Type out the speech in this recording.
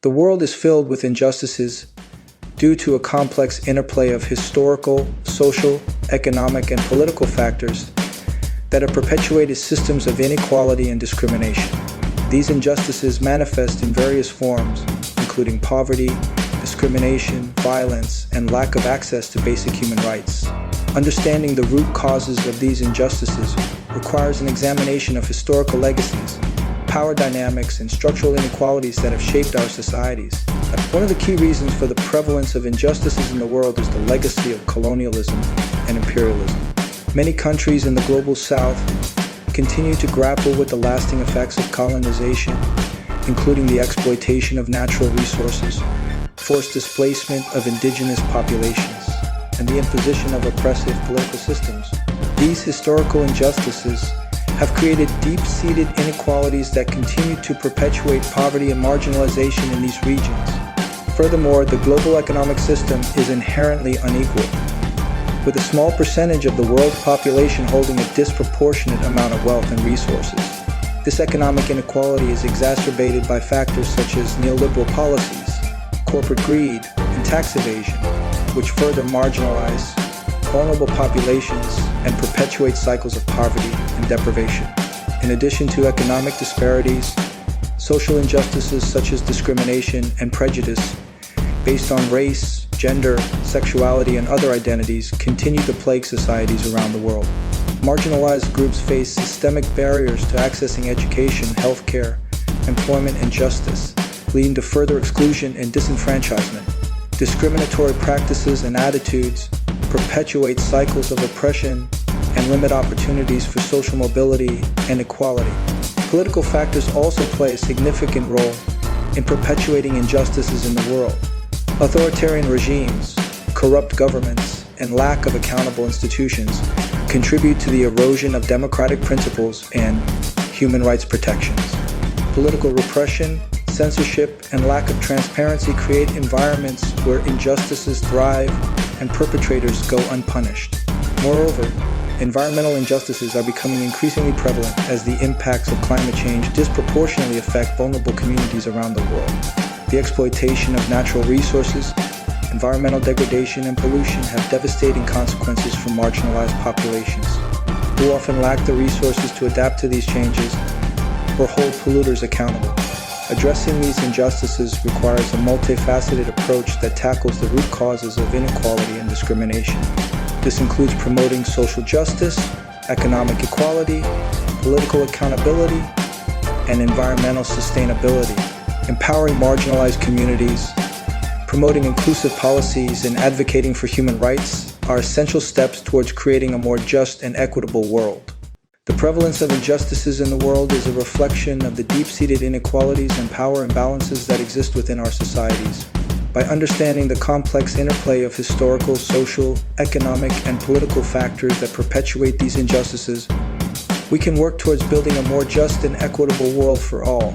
The world is filled with injustices due to a complex interplay of historical, social, economic, and political factors that have perpetuated systems of inequality and discrimination. These injustices manifest in various forms, including poverty, discrimination, violence, and lack of access to basic human rights. Understanding the root causes of these injustices requires an examination of historical legacies, power dynamics, and structural inequalities that have shaped our societies. One of the key reasons for the prevalence of injustices in the world is the legacy of colonialism and imperialism. Many countries in the global south continue to grapple with the lasting effects of colonization, including the exploitation of natural resources, forced displacement of indigenous populations, and the imposition of oppressive political systems. These historical injustices have created deep-seated inequalities that continue to perpetuate poverty and marginalization in these regions. Furthermore, the global economic system is inherently unequal, with a small percentage of the world's population holding a disproportionate amount of wealth and resources. This economic inequality is exacerbated by factors such as neoliberal policies, corporate greed, and tax evasion, which further marginalize vulnerable populations and perpetuate cycles of poverty and deprivation. In addition to economic disparities, social injustices such as discrimination and prejudice based on race, gender, sexuality, and other identities continue to plague societies around the world. Marginalized groups face systemic barriers to accessing education, healthcare, employment, and justice, leading to further exclusion and disenfranchisement. Discriminatory practices and attitudes perpetuate cycles of oppression and limit opportunities for social mobility and equality. Political factors also play a significant role in perpetuating injustices in the world. Authoritarian regimes, corrupt governments, and lack of accountable institutions contribute to the erosion of democratic principles and human rights protections. Political repression, censorship, and lack of transparency create environments where injustices thrive and perpetrators go unpunished. Moreover, environmental injustices are becoming increasingly prevalent as the impacts of climate change disproportionately affect vulnerable communities around the world. The exploitation of natural resources, environmental degradation, and pollution have devastating consequences for marginalized populations, who often lack the resources to adapt to these changes or hold polluters accountable. Addressing these injustices requires a multifaceted approach that tackles the root causes of inequality and discrimination. This includes promoting social justice, economic equality, political accountability, and environmental sustainability. Empowering marginalized communities, promoting inclusive policies, and advocating for human rights are essential steps towards creating a more just and equitable world. The prevalence of injustices in the world is a reflection of the deep-seated inequalities and power imbalances that exist within our societies. By understanding the complex interplay of historical, social, economic, and political factors that perpetuate these injustices, we can work towards building a more just and equitable world for all.